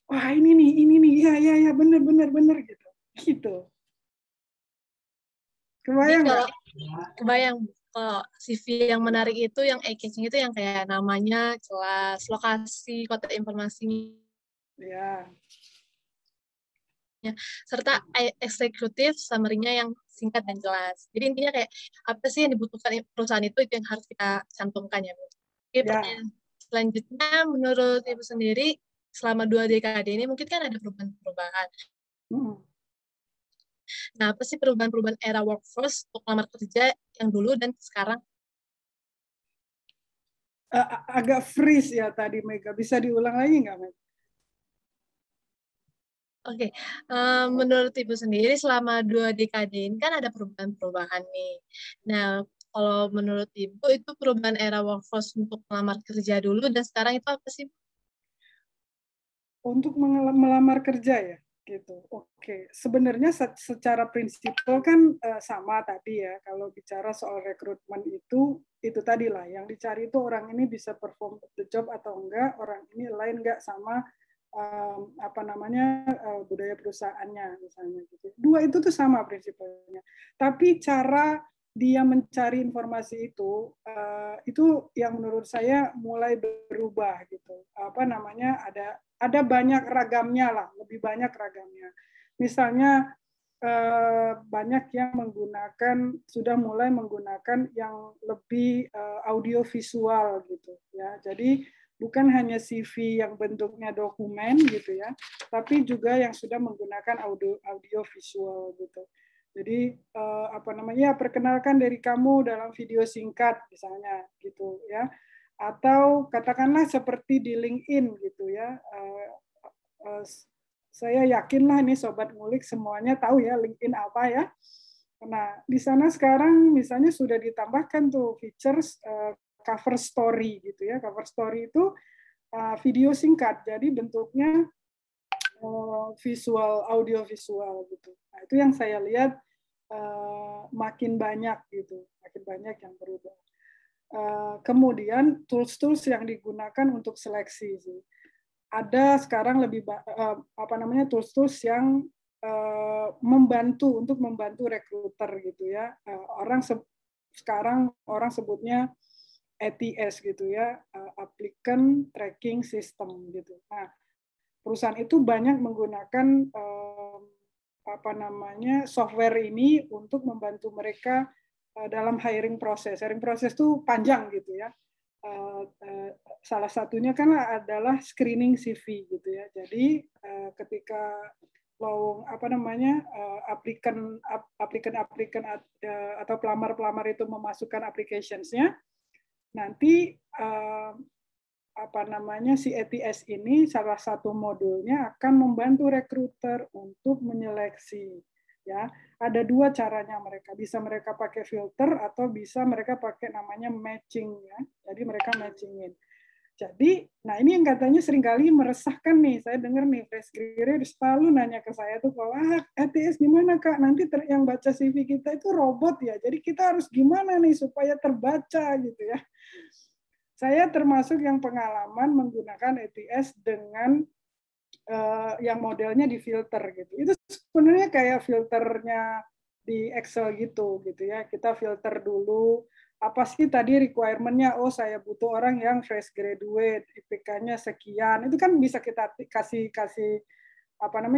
wah ini nih ya bener gitu. Kebayang nggak? Kebayang kalau CV yang menarik itu, yang eye-catching itu yang kayak namanya, kelas, lokasi, kota informasinya, Ya. serta eksekutif summary-nya yang singkat dan jelas. Jadi intinya kayak apa sih yang dibutuhkan perusahaan itu yang harus kita cantumkan ya. Oke, pertanyaan selanjutnya menurut Ibu sendiri selama 2 dekade ini mungkin kan ada perubahan-perubahan. Nah, apa sih perubahan-perubahan era workforce untuk lamar kerja yang dulu dan sekarang? Agak freeze ya tadi Mega. Bisa diulang lagi nggak, Mega? Oke, menurut Ibu sendiri selama 2 dekade ini kan ada perubahan-perubahan nih. Nah, kalau menurut Ibu itu perubahan era workforce untuk melamar kerja dulu dan sekarang itu apa sih? Untuk melamar kerja ya, gitu. Oke, sebenarnya secara prinsipal kan sama tadi ya. Kalau bicara soal rekrutmen itu tadi lah. Yang dicari itu orang ini bisa perform the job atau enggak, orang ini lain enggak sama budaya perusahaannya misalnya gitu. 2 itu tuh sama prinsipnya. Tapi cara dia mencari informasi itu yang menurut saya mulai berubah gitu. Ada banyak ragamnya lah, lebih banyak ragamnya. Misalnya banyak yang sudah mulai menggunakan yang lebih audio visual gitu ya. Jadi bukan hanya CV yang bentuknya dokumen gitu ya, tapi juga yang sudah menggunakan audio visual gitu. Jadi perkenalkan dari kamu dalam video singkat misalnya gitu ya, atau katakanlah seperti di LinkedIn gitu ya. Saya yakinlah nih sobat ngulik semuanya tahu ya LinkedIn apa ya. Nah, di sana sekarang misalnya sudah ditambahkan tuh features cover story gitu ya. Cover story itu video singkat, jadi bentuknya visual, audio visual gitu. Nah, itu yang saya lihat makin banyak gitu, makin banyak yang berubah. Kemudian tools-tools yang digunakan untuk seleksi sih. Ada sekarang lebih tools-tools yang untuk membantu rekruter gitu ya. Sekarang orang sebutnya ATS gitu ya, Applicant Tracking System gitu. Nah, perusahaan itu banyak menggunakan software ini untuk membantu mereka dalam hiring proses. Hiring proses itu panjang gitu ya. Salah satunya kan adalah screening CV gitu ya. Jadi ketika aplikan atau pelamar itu memasukkan applications-nya, nanti si ATS ini salah satu modulnya akan membantu rekruter untuk menyeleksi. Ya, ada dua caranya mereka pakai filter atau bisa mereka pakai namanya matching ya. Jadi mereka matchingin. Jadi, nah ini yang katanya seringkali meresahkan nih. Saya dengar nih fresh graduate selalu nanya ke saya tuh, kalau ATS gimana Kak? Nanti yang baca CV kita itu robot ya. Jadi kita harus gimana nih supaya terbaca gitu ya. Saya termasuk yang pengalaman menggunakan ATS dengan yang modelnya di filter gitu. Itu sebenarnya kayak filternya di Excel gitu ya. Kita filter dulu apa sih tadi requirement-nya. Oh, saya butuh orang yang fresh graduate, IPK-nya sekian. Itu kan bisa kita kasih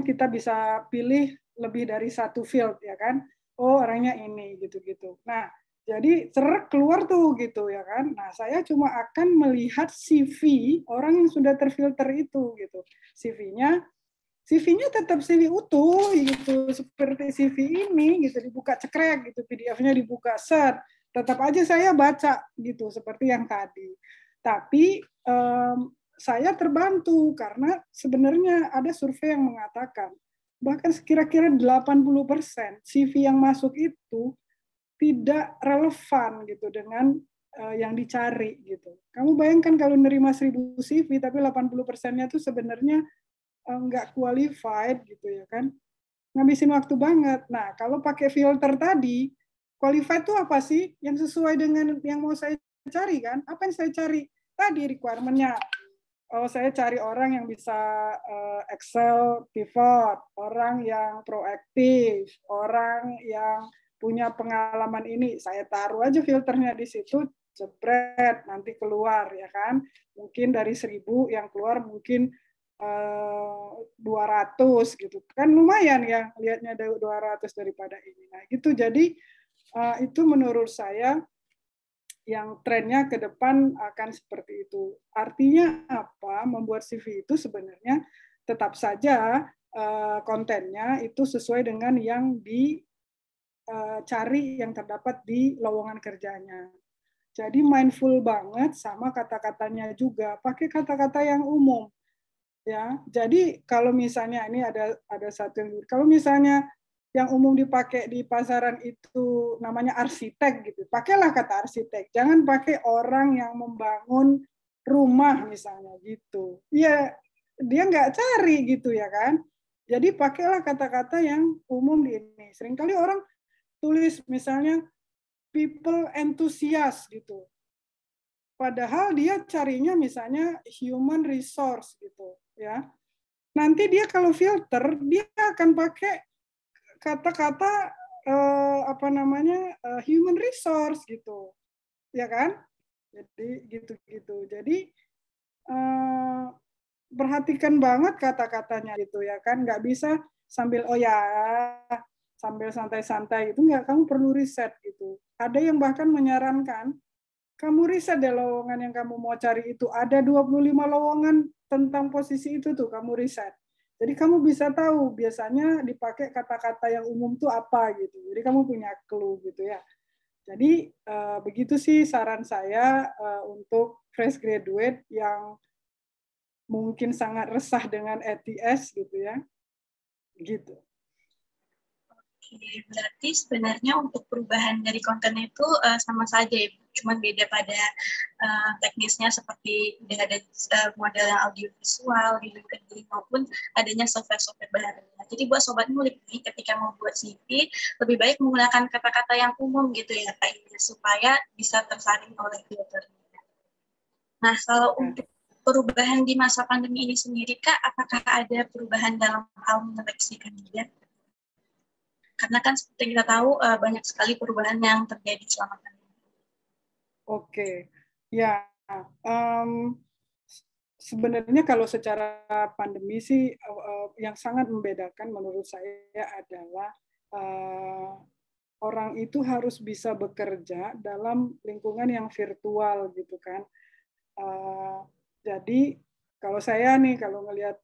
kita bisa pilih lebih dari satu field ya kan. Oh, orangnya ini gitu-gitu. Nah, jadi keluar tuh gitu ya kan. Nah, saya cuma akan melihat CV orang yang sudah terfilter itu gitu. CV-nya tetap CV utuh gitu, seperti CV ini gitu, dibuka cekrek gitu, PDF-nya dibuka set, tetap aja saya baca gitu seperti yang tadi. Tapi saya terbantu karena sebenarnya ada survei yang mengatakan bahkan kira-kira 80% CV yang masuk itu tidak relevan gitu dengan yang dicari gitu. Kamu bayangkan kalau nerima 1000 CV tapi 80%-nya itu sebenarnya nggak qualified gitu ya kan. Ngabisin waktu banget. Nah, kalau pakai filter tadi, qualified itu apa sih? Yang sesuai dengan yang mau saya cari kan? Apa yang saya cari? Tadi requirement-nya. Oh, saya cari orang yang bisa Excel pivot, orang yang proaktif, orang yang punya pengalaman ini. Saya taruh aja filternya di situ, jebret, nanti keluar ya kan. Mungkin dari 1000 yang keluar mungkin 200 gitu. Kan lumayan ya lihatnya 200 daripada ini. Nah, gitu. Jadi itu menurut saya yang trennya ke depan akan seperti itu. Artinya apa? Membuat CV itu sebenarnya tetap saja kontennya itu sesuai dengan yang dicari yang terdapat di lowongan kerjanya. Jadi mindful banget sama kata-katanya juga. Pakai kata-kata yang umum. Ya, jadi kalau misalnya ini ada satu kalau misalnya yang umum dipakai di pasaran itu namanya arsitek gitu. Pakailah kata arsitek. Jangan pakai orang yang membangun rumah misalnya gitu. Ya, dia nggak cari gitu ya kan. Jadi pakailah kata-kata yang umum di ini. Seringkali orang tulis misalnya people enthusiast gitu. Padahal dia carinya misalnya human resource gitu ya. Nanti dia kalau filter dia akan pakai kata-kata human resource gitu, ya kan? Jadi gitu-gitu. Jadi perhatikan banget kata-katanya gitu ya kan, nggak bisa sambil sambil santai-santai itu nggak, kamu perlu riset gitu. Ada yang bahkan menyarankan kamu riset deh lowongan yang kamu mau cari itu, ada 25 lowongan tentang posisi itu tuh kamu riset. Jadi kamu bisa tahu biasanya dipakai kata-kata yang umum tuh apa gitu. Jadi kamu punya clue gitu ya. Jadi begitu sih saran saya untuk fresh graduate yang mungkin sangat resah dengan ATS gitu ya. Gitu. Berarti sebenarnya untuk perubahan dari konten itu sama saja ya, cuma beda pada teknisnya seperti udah ada model yang audiovisual di LinkedIn maupun adanya software-software baru. Nah, jadi buat sobat ngulik nih, ketika mau buat CV, lebih baik menggunakan kata-kata yang umum gitu ya Kak, supaya bisa tersaring oleh filternya. Nah, kalau untuk perubahan di masa pandemi ini sendiri Kak, apakah ada perubahan dalam hal menyeleksi kandidat? Karena kan seperti kita tahu banyak sekali perubahan yang terjadi selama pandemi. Oke, ya sebenarnya kalau secara pandemi sih yang sangat membedakan menurut saya adalah orang itu harus bisa bekerja dalam lingkungan yang virtual gitu kan. Jadi kalau saya nih kalau ngelihat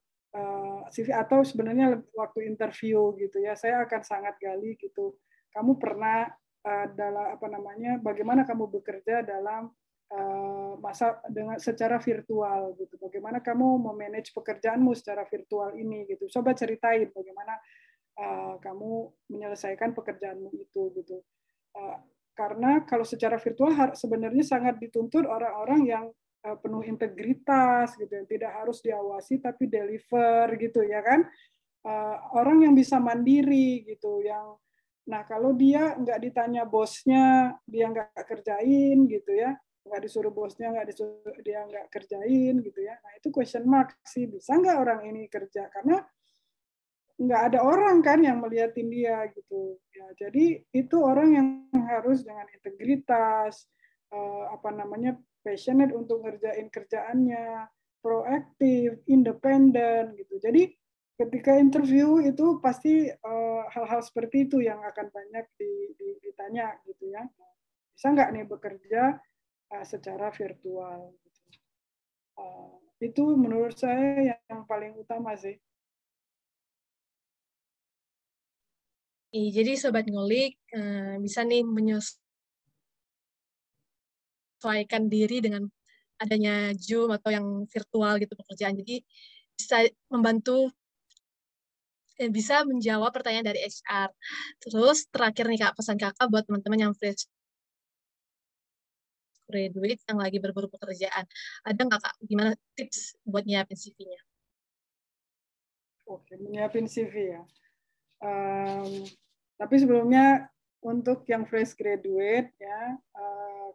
CV atau sebenarnya waktu interview gitu ya, saya akan sangat gali gitu. Kamu pernah dalam apa namanya, bagaimana kamu bekerja dalam masa dengan secara virtual gitu. Bagaimana kamu memanage pekerjaanmu secara virtual ini gitu. Coba ceritain bagaimana kamu menyelesaikan pekerjaanmu itu gitu. Karena kalau secara virtual sebenarnya sangat dituntut orang-orang yang penuh integritas gitu, tidak harus diawasi tapi deliver gitu ya kan, orang yang bisa mandiri gitu, yang nah kalau dia nggak ditanya bosnya dia nggak kerjain gitu ya, nggak disuruh bosnya nggak disuruh dia nggak kerjain gitu ya, nah itu question mark sih, bisa nggak orang ini kerja, karena nggak ada orang kan yang melihatin dia gitu ya, jadi itu orang yang harus dengan integritas, apa namanya, passionate untuk ngerjain kerjaannya, proaktif, independen gitu. Jadi ketika interview itu pasti hal-hal seperti itu yang akan banyak ditanya gitu ya. Bisa nggak nih bekerja secara virtual? Gitu. Itu menurut saya yang paling utama sih. Jadi Sobat Ngulik bisa nih menyesuaikan diri dengan adanya Zoom atau yang virtual gitu pekerjaan. Jadi bisa membantu, bisa menjawab pertanyaan dari HR. Terus terakhir nih Kak, pesan Kakak buat teman-teman yang fresh graduate yang lagi berburu pekerjaan. Ada nggak Kak, gimana tips buat nyiapin CV-nya? Oke, menyiapin CV ya. Tapi sebelumnya untuk yang fresh graduate ya,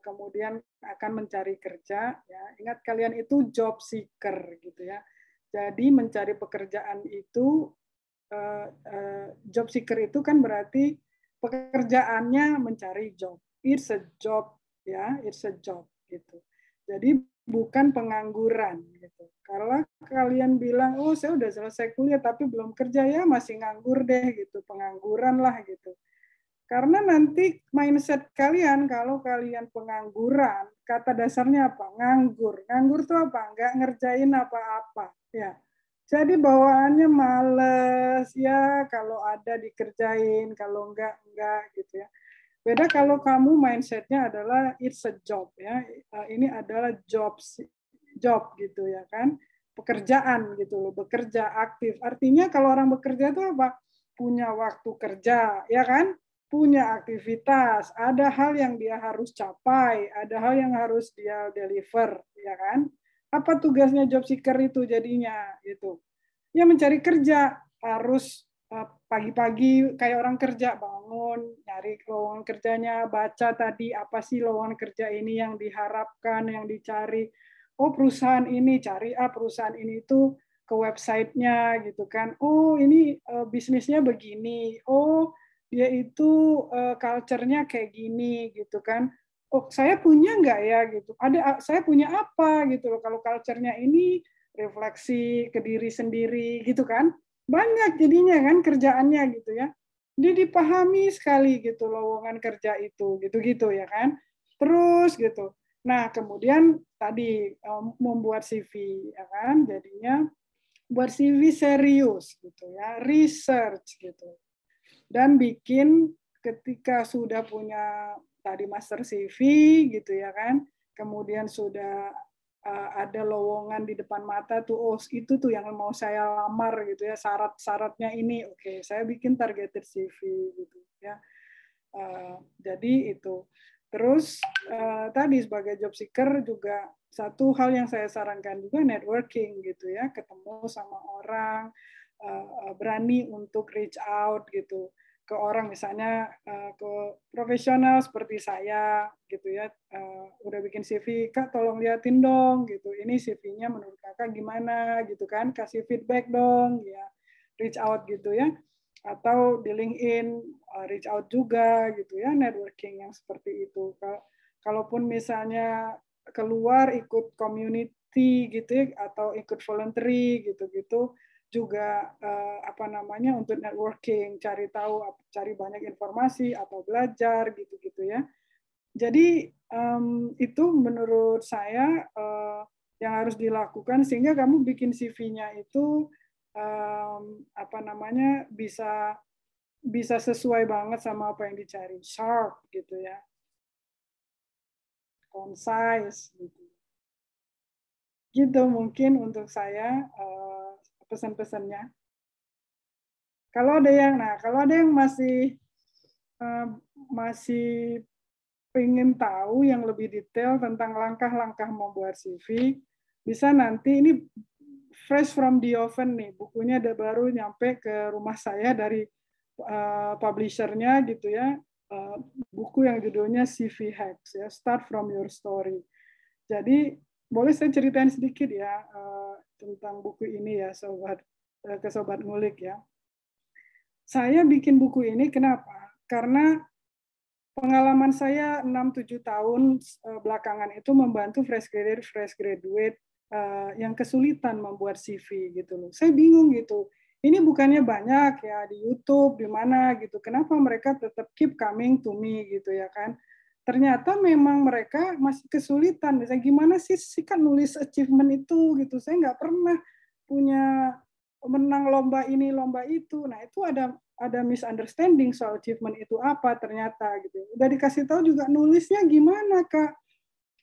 kemudian akan mencari kerja ya, ingat kalian itu job seeker gitu ya. Jadi mencari pekerjaan itu job seeker itu kan berarti pekerjaannya mencari job. It's a job ya, it's a job gitu. Jadi bukan pengangguran gitu. Kalau kalian bilang, oh saya udah selesai kuliah tapi belum kerja, ya masih nganggur deh gitu, pengangguran lah gitu. Karena nanti mindset kalian, kalau kalian pengangguran, kata dasarnya apa? Nganggur. Nganggur itu apa? Nggak ngerjain apa-apa. Ya. Jadi bawaannya males, ya kalau ada dikerjain, kalau enggak gitu ya. Beda kalau kamu mindsetnya adalah it's a job ya, ini adalah job gitu ya kan, pekerjaan gitu loh, bekerja aktif. Artinya kalau orang bekerja itu apa? Punya waktu kerja ya kan, punya aktivitas, ada hal yang dia harus capai, ada hal yang harus dia deliver ya kan. Apa tugasnya job seeker itu jadinya gitu? Ya mencari kerja, harus pagi-pagi kayak orang kerja, bangun, nyari lowongan kerjanya, baca tadi apa sih lowongan kerja ini yang diharapkan, yang dicari. Oh perusahaan ini, cari perusahaan ini itu ke websitenya gitu kan. Oh ini bisnisnya begini. Oh dia itu culture-nya kayak gini gitu kan. Oh saya punya nggak ya gitu. Saya punya apa gitu loh. Kalau culture-nya ini refleksi ke diri sendiri gitu kan. Banyak jadinya kan kerjaannya gitu ya. Dia dipahami sekali gitu lowongan kerja itu gitu-gitu ya kan. Terus gitu. Nah, kemudian tadi membuat CV ya kan, jadinya buat CV serius gitu ya, research gitu. Dan bikin ketika sudah punya tadi master CV gitu ya kan, kemudian sudah ada lowongan di depan mata tuh, oh itu tuh yang mau saya lamar gitu ya, syarat-syaratnya ini, oke, saya bikin targeted CV gitu ya. Jadi itu. Terus tadi sebagai job seeker juga satu hal yang saya sarankan juga networking gitu ya, ketemu sama orang, berani untuk reach out gitu ke orang, misalnya ke profesional seperti saya gitu ya, udah bikin CV, Kak tolong liatin dong gitu, ini CV-nya menurut Kakak gimana gitu kan, kasih feedback dong ya, reach out gitu ya, atau di LinkedIn reach out juga gitu ya, networking yang seperti itu. Kalaupun misalnya keluar ikut community gitu ya, atau ikut voluntary gitu-gitu juga apa namanya untuk networking, cari tahu, cari banyak informasi atau belajar gitu-gitu ya. Jadi itu menurut saya yang harus dilakukan sehingga kamu bikin CV-nya itu apa namanya bisa sesuai banget sama apa yang dicari, sharp gitu ya, concise gitu. Gitu mungkin untuk saya pesan-pesannya. Kalau ada yang masih pengen tahu yang lebih detail tentang langkah-langkah membuat CV, bisa nanti ini fresh from the oven nih, bukunya baru nyampe ke rumah saya dari publishernya gitu ya, buku yang judulnya CV Hacks ya, Start from Your Story. Jadi boleh saya ceritain sedikit ya tentang buku ini ya ke sobat ngulik ya. Saya bikin buku ini kenapa? Karena pengalaman saya 6-7 tahun belakangan itu membantu fresh graduate yang kesulitan membuat CV gitu loh. Saya bingung gitu. Ini bukannya banyak ya di YouTube di mana gitu. Kenapa mereka tetap keep coming to me gitu ya kan? Ternyata memang mereka masih kesulitan. Misalnya gimana sih kan nulis achievement itu gitu. Saya nggak pernah punya menang lomba ini lomba itu. Nah itu ada misunderstanding soal achievement itu apa ternyata gitu. Udah dikasih tahu juga nulisnya gimana Kak?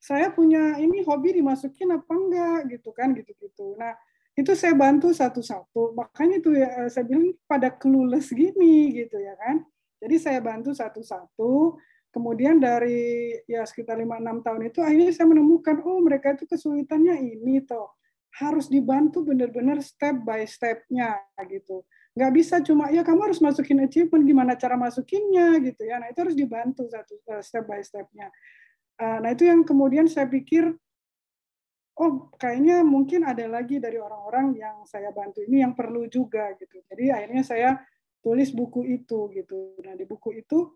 Saya punya ini hobi dimasukin apa enggak gitu kan gitu-gitu. Nah itu saya bantu satu-satu. Makanya itu ya saya bilang pada clueless gini gitu ya kan. Jadi saya bantu satu-satu. Kemudian dari ya sekitar 5-6 tahun itu akhirnya saya menemukan oh mereka itu kesulitannya ini toh. Harus dibantu benar-benar step by step-nya gitu. Nggak bisa cuma ya kamu harus masukin achievement, gimana cara masukinnya gitu ya. Nah itu harus dibantu step by step-nya. Nah itu yang kemudian saya pikir oh kayaknya mungkin ada lagi dari orang-orang yang saya bantu ini yang perlu juga gitu. Jadi akhirnya saya tulis buku itu gitu. Nah di buku itu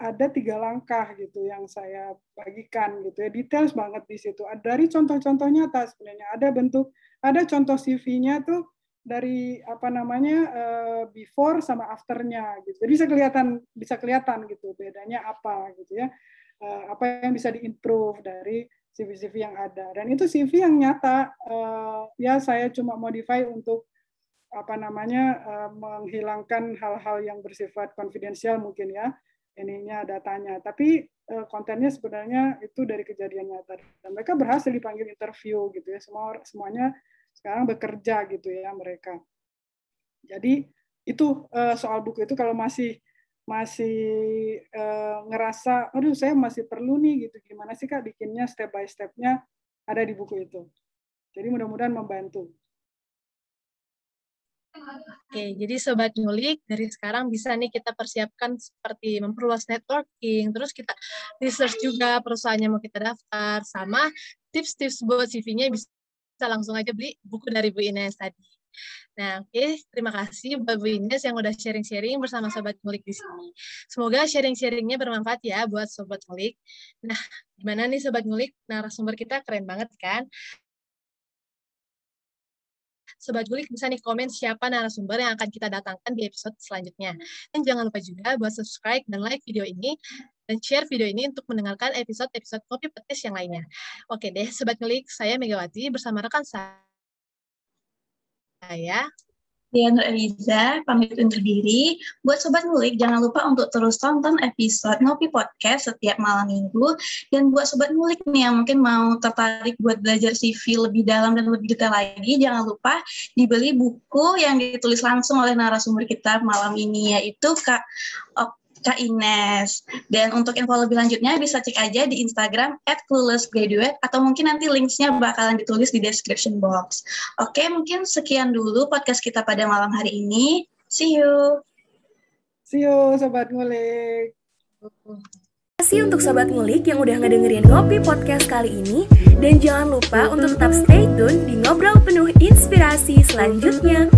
ada 3 langkah gitu yang saya bagikan gitu ya, details banget di situ. Dari contoh-contoh nyata sebenarnya ada contoh CV-nya tuh dari apa namanya before sama after-nya gitu. Jadi bisa kelihatan gitu bedanya apa gitu ya. Apa yang bisa diimprove dari CV-CV yang ada. Dan itu CV yang nyata ya saya cuma modify untuk apa namanya menghilangkan hal-hal yang bersifat konfidensial mungkin ya ininya datanya, tapi kontennya sebenarnya itu dari kejadian nyata dan mereka berhasil dipanggil interview gitu ya, semuanya sekarang bekerja gitu ya mereka. Jadi itu soal buku itu kalau masih ngerasa aduh saya masih perlu nih gitu, gimana sih Kak bikinnya step by step-nya ada di buku itu. Jadi mudah-mudahan membantu. Oke, jadi Sobat Ngulik, dari sekarang bisa nih kita persiapkan seperti memperluas networking, terus kita research juga perusahaannya mau kita daftar, sama tips-tips buat CV-nya bisa langsung aja beli buku dari Bu Ines tadi. Nah, oke, terima kasih buat Bu Ines yang udah sharing-sharing bersama Sobat Ngulik di sini. Semoga sharing-sharingnya bermanfaat ya buat Sobat Ngulik. Nah, gimana nih Sobat Ngulik? Narasumber kita keren banget kan? Sobat Gulik bisa nih komen siapa narasumber yang akan kita datangkan di episode selanjutnya. Dan jangan lupa juga buat subscribe dan like video ini, dan share video ini untuk mendengarkan episode-episode Ngopi Podcast yang lainnya. Oke deh, Sobat Gulik, saya Megawati bersama rekan saya, Dian Eliza, pamit undur diri. Buat Sobat Ngulik, jangan lupa untuk terus tonton episode Ngopi Podcast setiap malam minggu. Dan buat Sobat Ngulik nih yang mungkin mau tertarik buat belajar CV lebih dalam dan lebih detail lagi, jangan lupa dibeli buku yang ditulis langsung oleh narasumber kita malam ini, yaitu Kak Ines. Dan untuk info lebih lanjutnya bisa cek aja di Instagram @cluelessgraduate atau mungkin nanti linksnya bakalan ditulis di description box. Oke, mungkin sekian dulu podcast kita pada malam hari ini. See you. See you, Sobat Ngulik. Terima kasih untuk Sobat Ngulik yang udah ngedengerin Ngopi Podcast kali ini. Dan jangan lupa untuk tetap stay tune di Ngobrol Penuh Inspirasi selanjutnya.